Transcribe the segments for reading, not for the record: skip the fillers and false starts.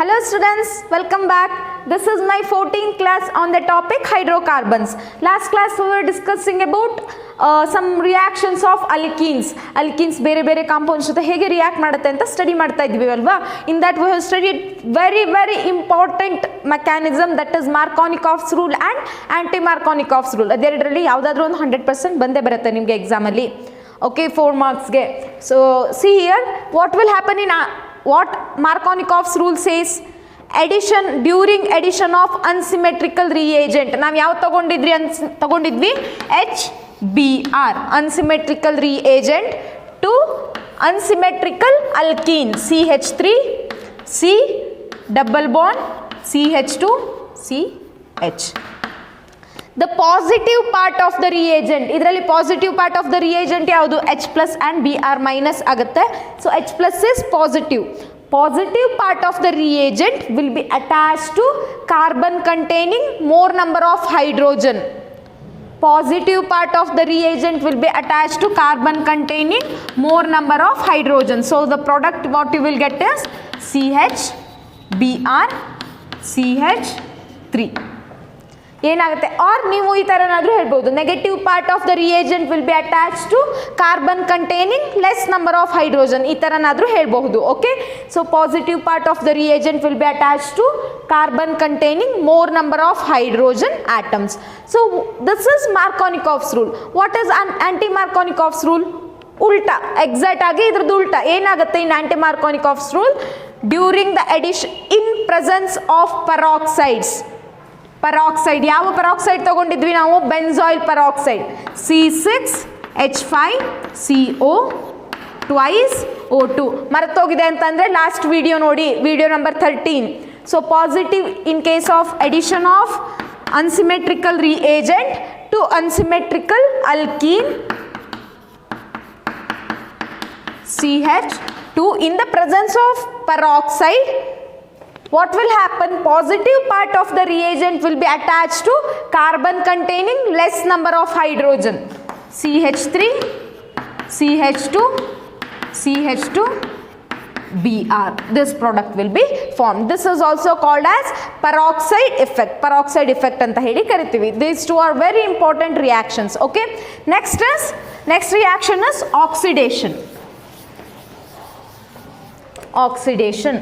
Hello students, welcome back. This is my 14th class on the topic hydrocarbons. Last class we were discussing about some reactions of alkenes. Alkenes ಬೇರೆ ಬೇರೆ compounds ಜೊತೆ ಹೇಗೆ react ಮಾಡುತ್ತೆ ಅಂತ study ಮಾಡ್ತಾ ಇದ್ವಿ ಅಲ್ವಾ. In that we have studied very important mechanism, that is Markovnikov's rule and anti-Markovnikov's rule. ಅದೆರಡರಲ್ಲಿ ಯಾವುದಾದ್ರೂ ಒಂದು 100% ಬಂದೇ ಬರುತ್ತೆ ನಿಮಗೆ ಎಕ್ಸಾಮ್ ಅಲ್ಲಿ. Okay, 4 marks ಗೆ. So see here, what will happen in what Markovnikov's rule says? Addition during addition of unsymmetrical reagent. ನಾವು ಯಾವ ತಗೊಂಡಿದ್ವಿ HBr, unsymmetrical reagent to unsymmetrical alkene, CH3 C double bond CH2 CH. The positive part of the reagent, ಇದರಲ್ಲಿ positive part of the reagent ಯಾವುದು? H plus and Br minus ಆಗುತ್ತೆ. So H plus is positive. Positive part of the reagent will be attached to carbon containing more number of hydrogen. Positive part of the reagent will be attached to carbon containing more number of hydrogen. So the product what you will get is CH Br CH3. ಏನಾಗುತ್ತೆ? R ನೀವು ಈ ಥರನಾದರೂ ಹೇಳ್ಬೋದು, negative part of the reagent will be attach to carbon containing less number of hydrogen, ಈ ಥರನಾದರೂ ಹೇಳ್ಬಹುದು. Okay, so positive part of the reagent will be attach to carbon containing more number of hydrogen atoms. So this is Markovnikov's rule. What is anti Markovnikov's rule? ಉಲ್ಟಾ, exact ಆಗಿ ಇದ್ರದ್ದು ಉಲ್ಟಾ. ಏನಾಗುತ್ತೆ in anti Markovnikov's rule? During the addition in presence of peroxides. Peroxide, ಯಾವ peroxide ತಗೊಂಡಿದ್ವಿ ನಾವು? Benzoyl peroxide, C6H5CO twice O2. ಮರೆತೋಗಿದೆ ಅಂತಂದರೆ last video ನೋಡಿ, video number 13. So positive in case of addition of unsymmetrical reagent to unsymmetrical alkene CH2 in the presence of peroxide. What will happen? Positive part of the reagent will be attached to carbon containing less number of hydrogen, CH3 CH2 CH2 Br. This product will be formed. This is also called as peroxide effect. Peroxide effect anta heli kariತೀವಿ. These two are very important reactions. Okay, next reaction is oxidation. Oxidation.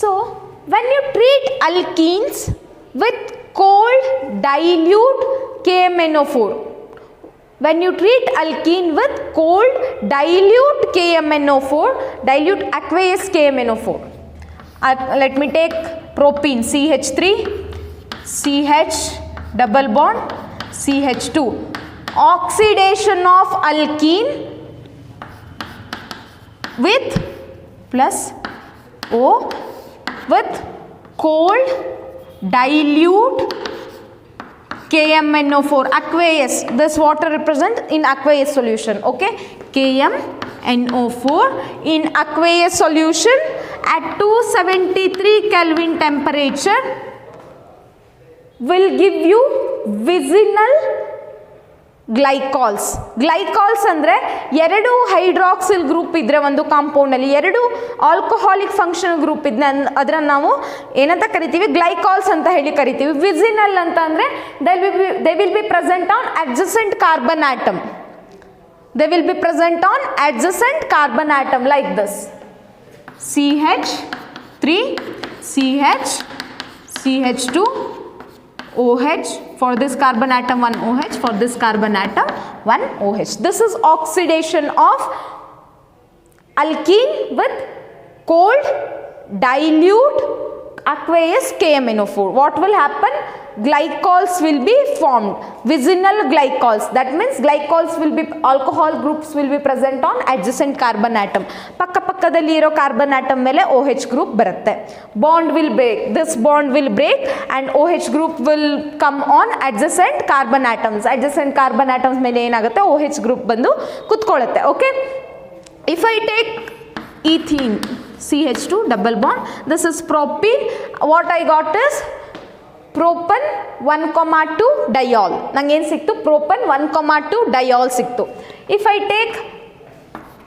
So when you treat alkenes with cold dilute KMnO4, when you treat alkene with cold dilute KMnO4, dilute aqueous KMnO4, let me take propene, CH3 CH double bond CH2. Oxidation of alkene with plus O with cold dilute KMnO4, aqueous. This water represent in aqueous solution. Okay, KMnO4 in aqueous solution at 273 Kelvin temperature will give you vicinal ಗ್ಲೈಕಾಲ್ಸ್. ಗ್ಲೈಕಾಲ್ಸ್ ಅಂದರೆ ಎರಡು hydroxyl group ಇದ್ದರೆ ಒಂದು ಕಾಂಪೌಂಡಲ್ಲಿ ಎರಡು alcoholic functional group ಇದ್ದರೆ ಅದನ್ನು ನಾವು ಏನಂತ ಕರಿತೀವಿ? ಗ್ಲೈಕಾಲ್ಸ್ ಅಂತ ಹೇಳಿ ಕರಿತೀವಿ. ವಿಸಿನಲ್ ಅಂತ ಅಂದರೆ they will be present on adjacent carbon atom. They will be present on adjacent carbon atom like this, CH3 CH CH2 OH. For this carbon atom 1 OH, for this carbon atom 1 OH. This is oxidation of alkene with cold dilute aqueous KMnO4. What will happen? Glycols will be formed, vicinal glycols. That means glycols will be, alcohol groups will be present on adjacent carbon atom. ಪಕ್ಕದಲ್ಲಿ ಇರೋ carbon atom ಮೇಲೆ OH group ಬರುತ್ತೆ. Bond will break, this bond will break and OH group will come on adjacent carbon atoms. Adjacent carbon atoms ಮೇಲೆ ಏನಾಗುತ್ತೆ? OH group ಬಂದು ಕುತ್ಕೊಳ್ಳುತ್ತೆ. Okay, if I take ethene, CH2 double bond, this is propene. What I got is ಪ್ರೋಪನ್ 1,2 dial. ನಂಗೆ ಏನು ಸಿಕ್ತು? ಪ್ರೋಪನ್ 1,2 dial ಸಿಕ್ತು. If I take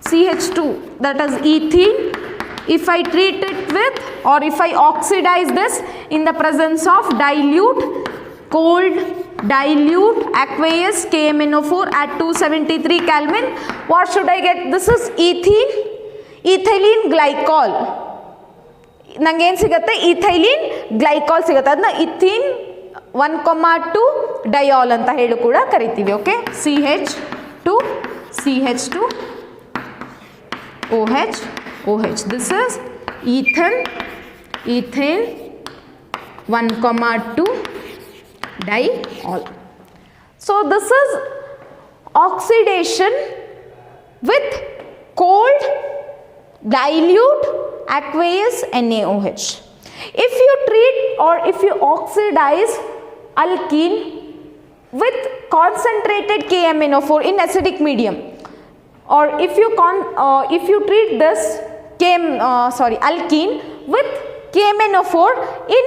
CH2, that is ethene, if I treat it with, or if I oxidize this in the presence of dilute, cold dilute aqueous KMnO4 at 273 Kelvin, what should I get? This is ethene, ethylene glycol. ನಂಗೆ ಏನು ಸಿಗುತ್ತೆ? Ethylene glycol ಸಿಗುತ್ತೆ. ಅದನ್ನ ಇಥೀನ್ 1,2 dial ಅಂತ ಹೇಳಿ ಕೂಡ ಕರಿತೀವಿ. Okay, CH2 CH2 OH OH. This is ethane 1,2 diol. So this is oxidation with cold dilute aqueous NaOH. If you treat or if you oxidize alkene with concentrated KMnO4 in acidic medium, or if you treat this alkene with KMnO4 in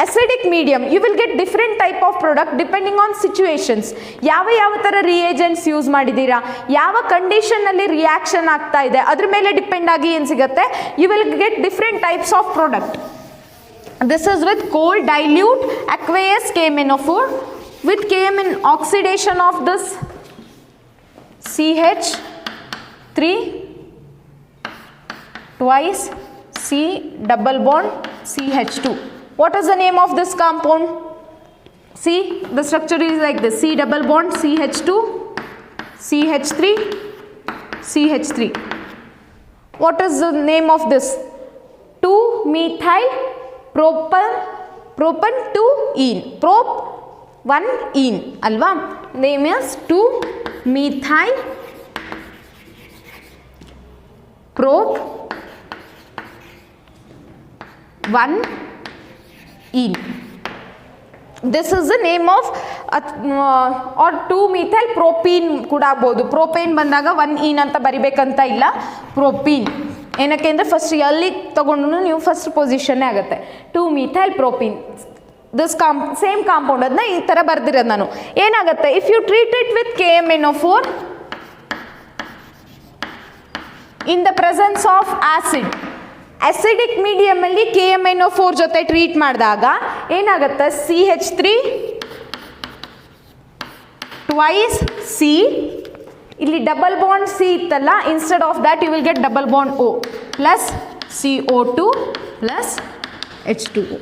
acidic medium, you will get different type of product depending on situations. ಯಾವ ತರ reagents use ಮಾಡಿದ್ದೀರಾ, ಯಾವ condition ಅಲ್ಲಿ reaction ಆಗ್ತಾ ಇದೆ, ಅದ್ರ ಮೇಲೆ depend ಆಗಿ ಏನು ಸಿಗುತ್ತೆ, you will get different types of product. This is with cold dilute aqueous KMnO4 with KMn oxidation of this CH3 twice C double bond CH2. What is the name of this compound? See, the structure is like this: C double bond CH2 CH3 CH3. What is the name of this? 2-methyl propan 2-ene. Prop 1-ene alva. Name is 2-methyl prop 1-ene. This is the name of or 2-methyl propene ಕೂಡ ಆಗ್ಬೋದು. Propane ಬಂದಾಗ 1-ene ಅಂತ ಬರಿಬೇಕಂತ ಇಲ್ಲ, propene. ಏನಕ್ಕೆ ಅಂದರೆ first ಎಲ್ಲಿ ತಗೊಂಡು ನೀವು ಫಸ್ಟ್ ಪೊಸಿಷನ್ನೇ ಆಗುತ್ತೆ. 2-methyl propene. This same compound ಅದನ್ನ ಈ ಥರ ಬರ್ದಿರೋದು ನಾನು. ಏನಾಗುತ್ತೆ? If you treat it with KMnO4 in the presence of acid, acidic medium ಅಲ್ಲಿ KMnO4 ಜೊತೆ ಟ್ರೀಟ್ ಮಾಡಿದಾಗ ಏನಾಗುತ್ತೆ? CH3 ಟ್ವೈಸ್ C, ಇಲ್ಲಿ ಡಬಲ್ ಬಾಂಡ್ C ಇತ್ತಲ್ಲ, instead of that you will get double bond O plus CO2 plus H2O.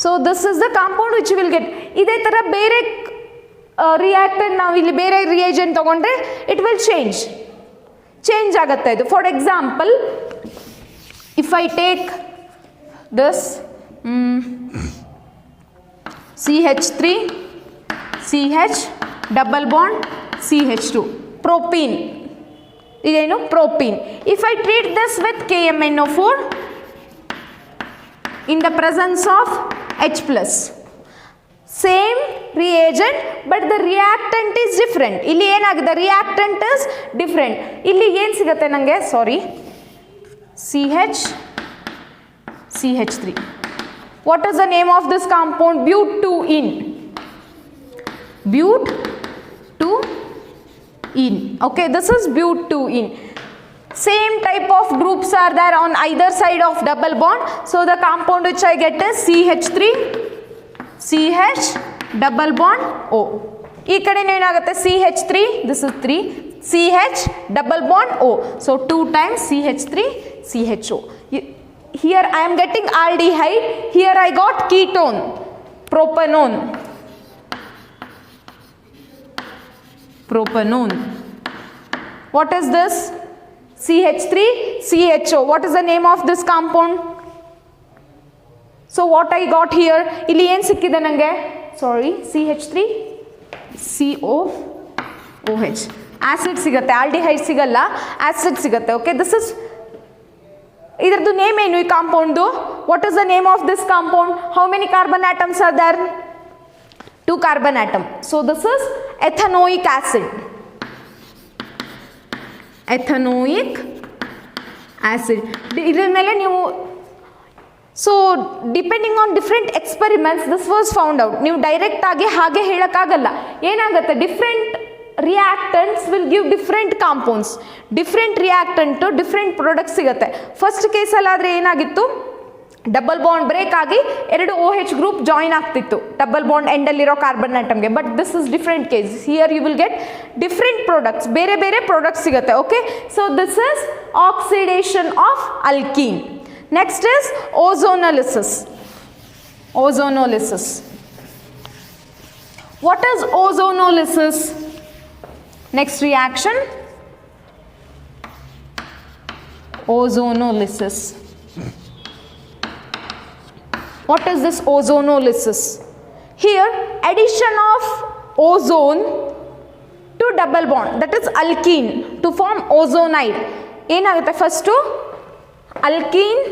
So this is the compound which will get. ಇದೇ ಥರ ಬೇರೆ reactant ನಾವು ಇಲ್ಲಿ ಬೇರೆ ರಿಯೇಜೆಂಟ್ ತಗೊಂಡ್ರೆ ಇಟ್ ವಿಲ್ ಚೇಂಜ್ ಆಗುತ್ತೆ ಇದು. For example, if I take this CH3 CH double bond CH2 propene, ಇದೇನು propene. If I treat this with KMnO4 in the presence of H plus, same reagent but the reactant is different. ಇಲ್ಲಿ ಏನಾಗಿದೆ? reactant is different. ಇಲ್ಲಿ ಏನು ಸಿಗುತ್ತೆ ನನಗೆ? Sorry, CH3. What is the name of this compound? But2-ene. But2-ene. Okay, this is but2-ene. Same type of groups are there on either side of double bond. So the compound which I get is CH3 CH double bond O. ಈ ಕಡೆ ಏನಾಗುತ್ತೆ? CH3, this is 3, CH double bond O. So 2 times CH3 CHO. Here I am getting aldehyde, here I got ketone, propanone. What is this? CH3 CHO. What is the name of this compound? So what I got here, ಇಲ್ಲಿ ಏನು ಸಿಕ್ಕಿದೆ ನನಗೆ? Sorry, CH3 COOH. Acid ಸಿಗುತ್ತೆ, aldehyde ಸಿಗಲ್ಲ, acid ಸಿಗುತ್ತೆ. Okay, this is ಇದರದ್ದು name ಏನು ಈ ಕಾಂಪೌಂಡ್ದು? What is the name of this compound? How many carbon atoms are there? 2 carbon atom. So this is ethanoic acid. Ethanoic acid. ಇದ್ರ ಮೇಲೆ ನೀವು so depending on different experiments this was found out. ನೀವು direct ಆಗಿ ಹಾಗೆ ಹೇಳೋಕ್ಕಾಗಲ್ಲ. ಏನಾಗುತ್ತೆ, different reactants will give different compounds. Different reactant different product ಸಿಗುತ್ತೆ. First ಕೇಸಲ್ಲಾದರೆ ಏನಾಗಿತ್ತು, ಡಬಲ್ ಬಾಂಡ್ ಬ್ರೇಕ್ ಆಗಿ 2 OH ಗ್ರೂಪ್ ಜಾಯಿನ್ ಆಗ್ತಿತ್ತು ಡಬಲ್ ಬಾಂಡ್ ಎಂಡಲ್ಲಿರೋ ಕಾರ್ಬನ್ ಆಟಮ್ಗೆ. But this is different case. Here you will get different products, ಬೇರೆ ಬೇರೆ products ಸಿಗುತ್ತೆ. Okay, so this is oxidation of alkene. Next is ozonolysis. Ozonolysis. What is ozonolysis? Next reaction, ozonolysis. What is this ozonolysis? Here addition of ozone to double bond, that is alkene, to form ozonide. ಏನಾಗುತ್ತೆ, first alkene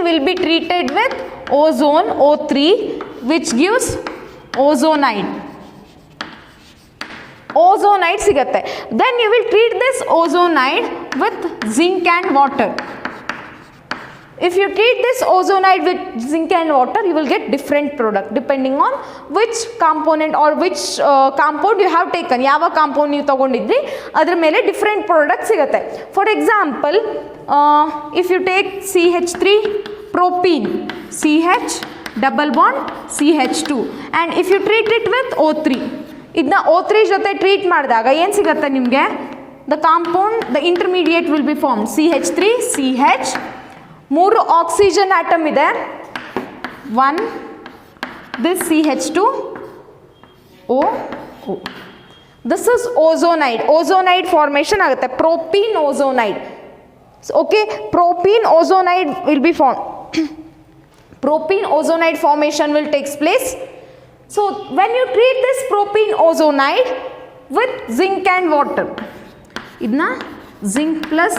will be treated with ozone O3 which gives ozonide. Ozonide ಸಿಗುತ್ತೆ. Then you will treat this ozonide with zinc and water. If you treat this ozonide with zinc and water, you will get different product depending on which component or which compound you have taken. ಯಾವ compound ನೀವು ತಗೊಂಡಿದ್ರಿ ಅದರ ಮೇಲೆ different product ಸಿಗುತ್ತೆ. For example, if you take CH3 propene, CH double bond CH2, and if you treat it with O3, ಇದನ್ನ O3 ಜೊತೆ treat ಮಾಡಿದಾಗ ಏನು ಸಿಗುತ್ತೆ ನಿಮಗೆ, the compound, the intermediate will be formed CH3 CH, 3 oxygen atom ಇದೆ, 1 this CH2 O. This is ozonide. Ozonide formation ಆಗುತ್ತೆ, propene ozonide. Okay, propene ozonide will be formed. Propene ozonide formation will take place. So when you treat this propene ozonide with zinc and water, idna zinc plus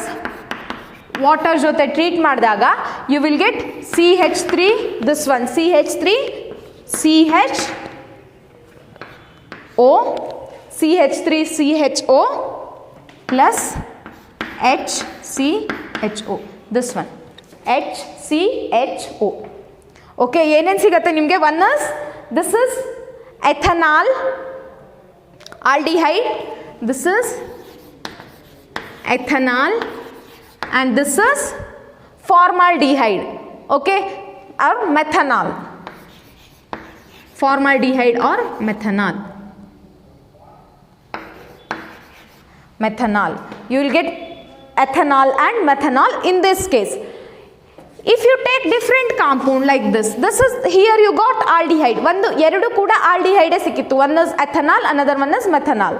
water ಜೊತೆ treat ಮಾಡಿದಾಗ you will get CH3, this one CH3 CHO, CH3 CHO plus HCHO, this one HCHO. Okay, ಏನೇನು ಸಿಗುತ್ತೆ ನಿಮಗೆ, one is this is ethanol aldehyde, this is ethanol, and this is formaldehyde. Okay, or methanol, formaldehyde or methanol. You will get ethanol and methanol in this case. If you take different compound like this is, here you got aldehyde, ಒಂದು ಎರಡು ಕೂಡ aldehyde ಸಿಕ್ಕಿತ್ತು, one is ethanol, another one is methanol.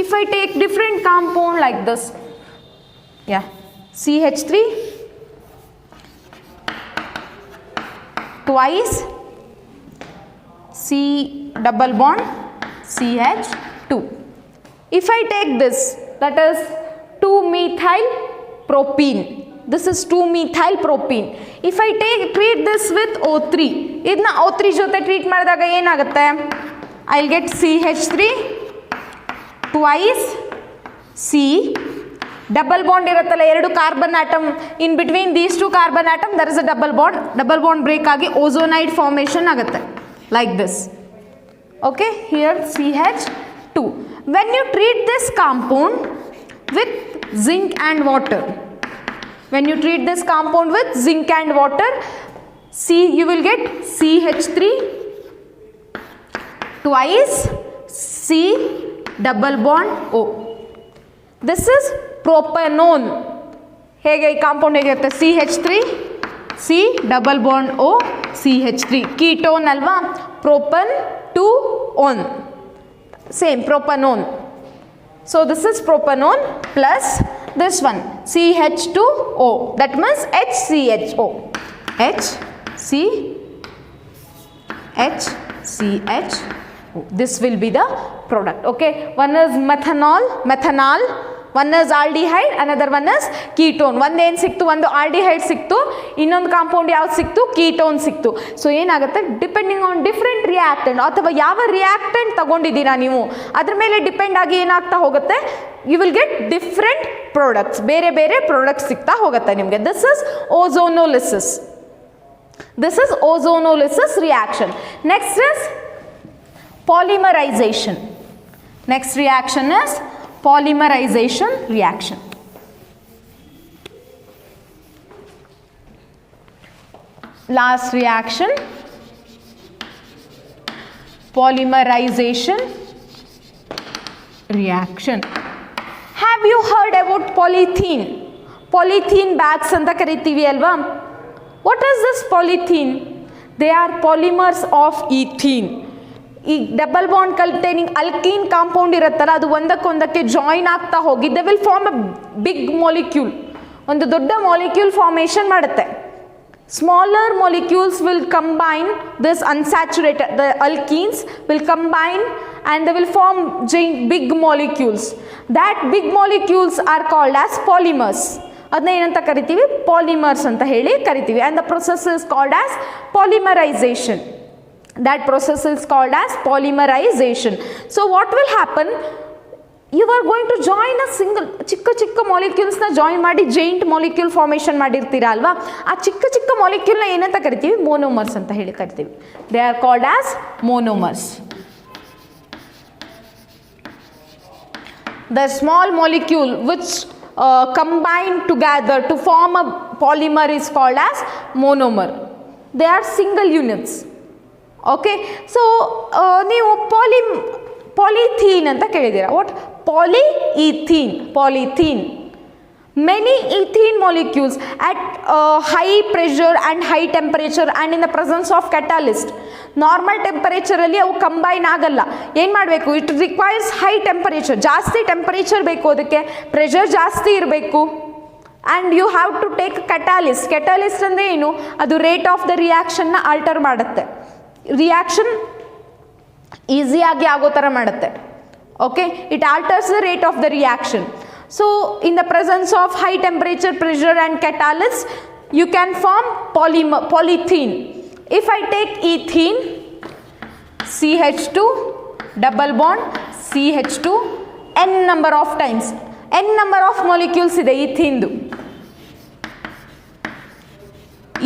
If I take different compound like this, yeah, CH3 twice C double bond CH2. If I take this, that is 2-methyl propene, this is 2-methyl propene. If I treat this with O3, ಇದನ್ನ O3 ಜೊತೆ treat ಮಾಡಿದಾಗ ಏನಾಗುತ್ತೆ, I will get CH3 twice C, double bond ಇರುತ್ತಲ್ಲ, 2 carbon atom, in between these 2 carbon atom there is a double bond break ಆಗಿ ozonide formation ಆಗುತ್ತೆ like this. Okay, here CH2. When you treat this compound with zinc and water, you will get CH3 twice C double bond O. This is propanone. ಹೇಗೆ ಈ compound ಹೇಗಿರುತ್ತೆ, CH3 C double bond O CH3, ketone ಅಲ್ವಾ, propan 2 on, same propanone. So this is propanone plus this one CH2O, that means HCHO, HCHO. This will be the product. Okay, one is methanol, one is aldehyde, another one is ketone. ಒಂದು ಏನು ಸಿಕ್ತು, ಒಂದು aldehyde ಸಿಕ್ತು, ಇನ್ನೊಂದು compound ಯಾವ್ದು ಸಿಕ್ತು, ketone ಸಿಕ್ತು. So ಏನಾಗುತ್ತೆ, ಡಿಪೆಂಡಿಂಗ್ ಆನ್ ಡಿಫ್ರೆಂಟ್ ರಿಯಾಕ್ಟೆಂಟ್ ಅಥವಾ ಯಾವ ರಿಯಾಕ್ಟೆಂಟ್ ತಗೊಂಡಿದ್ದೀರಾ ನೀವು ಅದ್ರ ಮೇಲೆ ಡಿಪೆಂಡ್ ಆಗಿ ಏನಾಗ್ತಾ ಹೋಗುತ್ತೆ, you will get different products, ಬೇರೆ ಬೇರೆ ಪ್ರಾಡಕ್ಟ್ಸ್ ಸಿಗ್ತಾ ಹೋಗುತ್ತೆ ನಿಮಗೆ. This is ozonolysis. This is ozonolysis reaction. Next is polymerization. Next reaction is polymerization reaction. Last reaction, polymerization reaction. Have you heard about polythene? Polythene bags anta karitivi alva. What is this polythene? They are polymers of ethene. ಈ double bond containing alkene compound ಇರುತ್ತಲ್ಲ, ಅದು ಒಂದಕ್ಕೊಂದಕ್ಕೆ join ಆಗ್ತಾ ಹೋಗಿ they will form a big molecule, ಒಂದು ದೊಡ್ಡ molecule formation ಮಾಡುತ್ತೆ. Smaller molecules will combine this unsaturated, the alkenes will combine and they will form big molecules. That big molecules are called as polymers. ಅದನ್ನ ಏನಂತ ಕರಿತೀವಿ? Polymers ಅಂತ ಹೇಳಿ ಕರಿತೀವಿ. And the process is called as polymerization. That process is called as polymerization. So what will happen? You are going to join a single ಚಿಕ್ಕ ಮಾಲಿಕ್ಯೂಲ್ಸ್ನ join ಮಾಡಿ giant molecule formation ಮಾಡಿರ್ತೀರಾ ಅಲ್ವಾ? ಆ ಚಿಕ್ಕ ಮಾಲಿಕ್ಯೂಲ್ನ ಏನಂತ ಕರಿತೀವಿ? ಮೋನೋಮರ್ಸ್ ಅಂತ ಹೇಳಿ ಕರಿತೀವಿ. They are called as monomers. The small molecule which combine together to form a polymer is called as monomer. They are single units. Okay, so ನೀವು polythene ಅಂತ ಕೇಳಿದ್ದೀರಾ. What? Polyethene. Many ethene molecules at high pressure and high temperature and in the presence of catalyst. Normal ಟೆಂಪರೇಚರಲ್ಲಿ ಅವು combine ಆಗಲ್ಲ. ಏನು ಮಾಡಬೇಕು? It requires high temperature, ಜಾಸ್ತಿ temperature ಬೇಕು, ಅದಕ್ಕೆ ಪ್ರೆಷರ್ ಜಾಸ್ತಿ ಇರಬೇಕು. And you have to take catalyst. Catalyst ಅಂದರೆ ಏನು? ಅದು ರೇಟ್ ಆಫ್ ದ ರಿಯಾಕ್ಷನ್ನ ಆಲ್ಟರ್ ಮಾಡುತ್ತೆ, ರಿಯಾಕ್ಷನ್ ಈಸಿಯಾಗಿ ಆಗೋ ಥರ ಮಾಡುತ್ತೆ. Okay, it alters the rate of the reaction. So in the presence of high temperature, pressure and catalyst, you can form polythene. If I take ethene, CH2, double bond, CH2, n number of times, n number of molecules ಇದೆ ethene.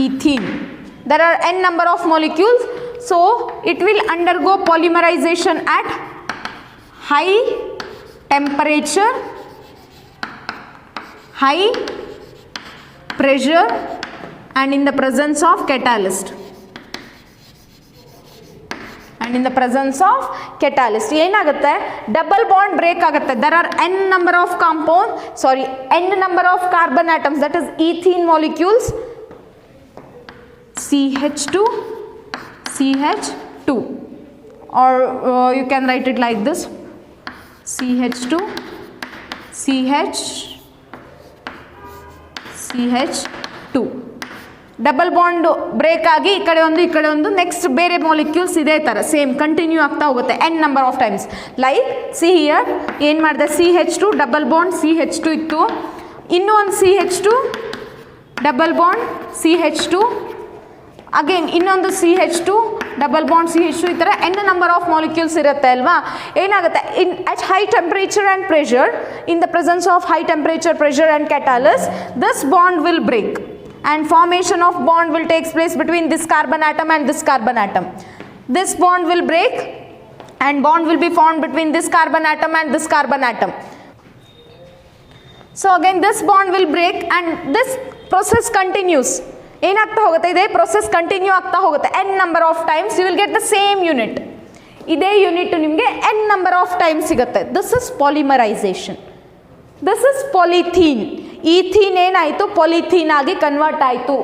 Ethene, there are n number of molecules, so it will undergo polymerization at high temperature, high pressure and in the presence of catalyst. And in the presence of catalyst ಏನಾಗುತ್ತೆ? Double bond break ಆಗುತ್ತೆ. there are n number of number of carbon atoms, that is ethene molecules, CH2, CH2, or you can write it like this, CH2, CH2. Double bond break ಆಗಿ ಈ ಕಡೆ ಒಂದು next ಬೇರೆ molecules ಇದೇ ಥರ same continue ಆಗ್ತಾ ಹೋಗುತ್ತೆ n number of times. Like see here ಏನು ಮಾಡಿದೆ? CH2 ಡಬಲ್ ಬಾಂಡ್ CH2 ಇತ್ತು, ಇನ್ನೂ ಒಂದು CH2 double bond CH2, again ಇನ್ನೊಂದು CH2 ಡಬಲ್ ಬಾಂಡ್ CH2, ಈ ಥರ n ನಂಬರ್ ಆಫ್ ಮಾಲಿಕ್ಯೂಲ್ಸ್ ಇರುತ್ತೆ ಅಲ್ವಾ? ಏನಾಗುತ್ತೆ? At high temperature and pressure, in the presence of high temperature, pressure and catalyst, this bond will break and formation of bond will takes place between this carbon atom and this carbon atom. This bond will break and bond will be formed between this carbon atom and this carbon atom. So again this bond will break and this process continues. ಏನಾಗ್ತಾ ಹೋಗುತ್ತೆ? ಇದೇ process continue ಆಗ್ತಾ ಹೋಗುತ್ತೆ. n number of times you will get the same unit. ಇದೇ unit ನಿಮಗೆ n number of times ಸಿಗುತ್ತೆ. This is polymerization. This is polythene. Ethene ಏನಾಯಿತು? Polythene ಆಗಿ ಕನ್ವರ್ಟ್ ಆಯಿತು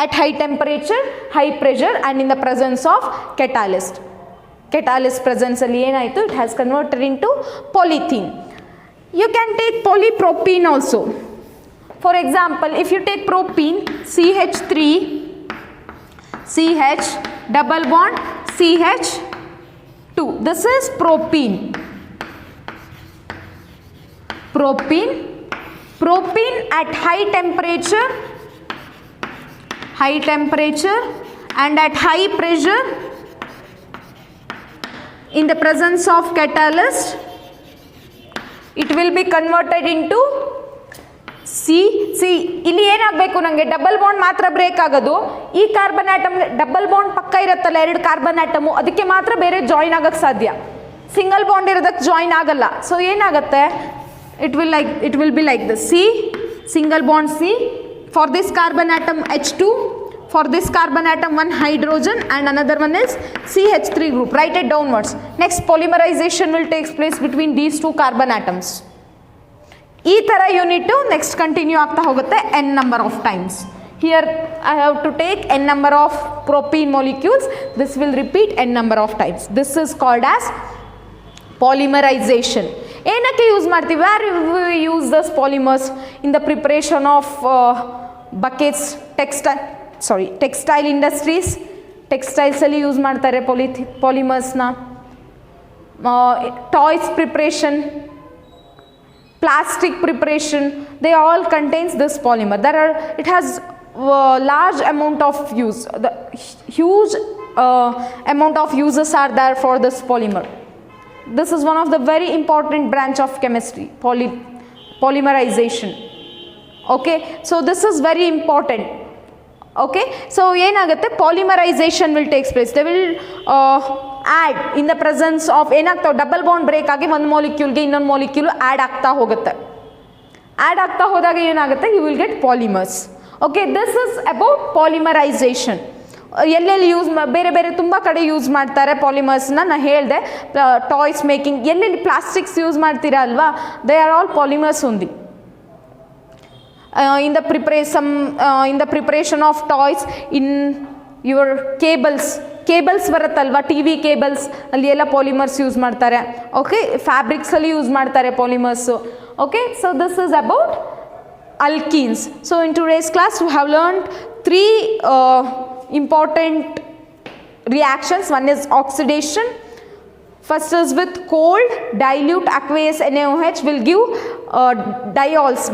at high temperature, high pressure and in the presence of catalyst. Catalyst presence ಅಲ್ಲಿ ಏನಾಯಿತು? It has converted into polythene. You can take polypropene also. For example, if you take propene, CH3, CH, double bond, CH2. This is propene. Propene at high temperature and at high pressure in the presence of catalyst, it will be converted into C ಇಲ್ಲಿ ಏನಾಗಬೇಕು, ನನಗೆ double bond ಮಾತ್ರ break ಆಗೋದು. ಈ carbon atom double bond ಪಕ್ಕ ಇರುತ್ತಲ್ಲ ಎರಡು carbon atom, ಅದಕ್ಕೆ ಮಾತ್ರ ಬೇರೆ ಜಾಯಿನ್ ಆಗಕ್ಕೆ ಸಾಧ್ಯ. ಸಿಂಗಲ್ ಬಾಂಡ್ ಇರೋದಕ್ಕೆ ಜಾಯಿನ್ ಆಗಲ್ಲ. ಸೊ ಏನಾಗುತ್ತೆ, it will be like this. C single bond C, for this carbon atom H2, for this carbon atom one hydrogen and another one is CH3 group. Write it downwards. Next polymerization will take place between these two carbon atoms. ಈ ಥರ unit next continue ಆಗ್ತಾ ಹೋಗುತ್ತೆ n number of times. Here I have to take n number of propene molecules. This will repeat n number of times. This is called as polymerization. ಏನಕ್ಕೆ use ಮಾಡ್ತೀವಿ, where use thus polymers in the preparation of buckets, textile industries, ಟೆಕ್ಸ್ಟೈಲ್ಸಲ್ಲಿ use ಮಾಡ್ತಾರೆ ಪಾಲಿಮರ್ಸ್ನ. Toys preparation, plastic preparation, they all contains this polymer. It has large amount of use. The huge amount of uses are there for this polymer. This is one of the very important branch of chemistry, polymerization. Okay, so this is very important. Okay, so ಏನಾಗುತ್ತೆ, polymerization will takes place. They will add in the presence of ಏನಾಗ್ತಾವೆ, double bond break ಆಗಿ ಒಂದು ಮಾಲಿಕ್ಯೂಲ್ಗೆ ಇನ್ನೊಂದು molecule add ಆಗ್ತಾ ಹೋಗುತ್ತೆ. Add ಆಗ್ತಾ ಹೋದಾಗ ಏನಾಗುತ್ತೆ, you will get polymers. Okay, this is about polymerisation. ಎಲ್ಲೆಲ್ಲಿ ಬೇರೆ ಬೇರೆ ತುಂಬ ಕಡೆ ಯೂಸ್ ಮಾಡ್ತಾರೆ ಪಾಲಿಮರ್ಸ್ನ. ನಾನು ಹೇಳಿದೆ ಟಾಯ್ಸ್ ಮೇಕಿಂಗ್, ಎಲ್ಲೆಲ್ಲಿ ಪ್ಲಾಸ್ಟಿಕ್ಸ್ ಯೂಸ್ ಮಾಡ್ತೀರಾ ಅಲ್ವಾ, they are all polymers only. in the preparation of toys, in your cables ಬರುತ್ತಲ್ವಾ, ಟಿ ವಿ ಕೇಬಲ್ಸ್, ಅಲ್ಲಿ ಎಲ್ಲ ಪಾಲಿಮರ್ಸ್ ಯೂಸ್ ಮಾಡ್ತಾರೆ. ಓಕೆ, ಫ್ಯಾಬ್ರಿಕ್ಸಲ್ಲಿ ಯೂಸ್ ಮಾಡ್ತಾರೆ polymers. Okay, so this is about alkenes. So in today's class we have learned three important reactions. One is oxidation. First is with cold dilute aqueous NaOH will give diols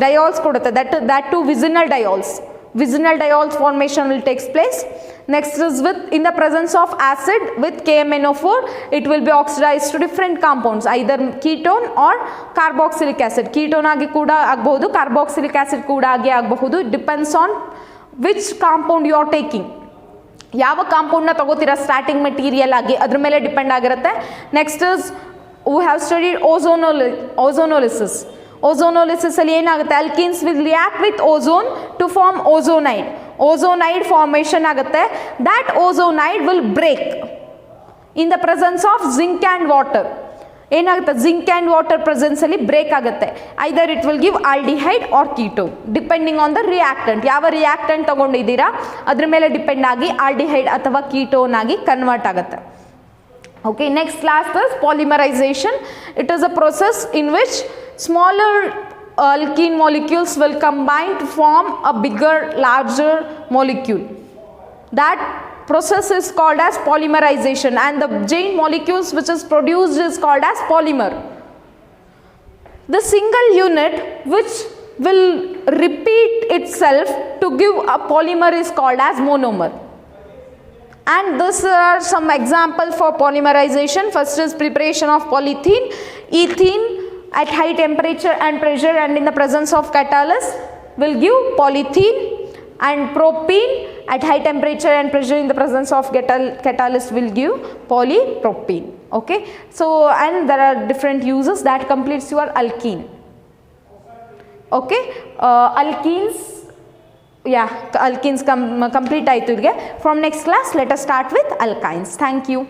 kodutte, that too vicinal diols formation will takes place. Next is with in the presence of acid with KMnO4, it will be oxidized to different compounds, either ketone or carboxylic acid. Ketone agi kuda agbohudu, carboxylic acid kuda agi agbohudu. It depends on which compound you are taking. ಯಾವ ಕಾಂಪೌಂಡ್ನ ತಗೋತೀರಾ starting material ಆಗಿ, ಅದ್ರ ಮೇಲೆ depend ಆಗಿರುತ್ತೆ. Next is we have studied ozonolysis. Ozonolysis ಅಲ್ಲಿ ಏನಾಗುತ್ತೆ, alkenes will react with ozone to form ozonide. Ozonide formation ಆಗುತ್ತೆ. That ozonide will break in the presence of zinc and water. ಏನಾಗುತ್ತೆ, zinc and water ಪ್ರೆಸೆನ್ಸಲ್ಲಿ break ಆಗುತ್ತೆ. Either it will give aldehyde or ketone depending on the reactant. ಯಾವ reactant ತೊಗೊಂಡಿದ್ದೀರಾ ಅದ್ರ ಮೇಲೆ depend ಆಗಿ aldehyde ಅಥವಾ ಕೀಟೋನ್ ಆಗಿ ಕನ್ವರ್ಟ್ ಆಗುತ್ತೆ. Okay, next class is polymerization. It is a process in which smaller alkene molecules will combine to form a bigger, larger molecule. That process is called as polymerization, and the chain molecules which is produced is called as polymer. The single unit which will repeat itself to give a polymer is called as monomer. And these are some examples for polymerization. First is preparation of polythene, ethene at high temperature and pressure and in the presence of catalyst will give polythene, and propene at high temperature and pressure in the presence of catalyst will give polypropene. Okay, so and there are different uses. That completes your alkene. Okay, alkenes, yeah, alkenes complete ಆಯಿತು. From next class let us start with alkynes. Thank you.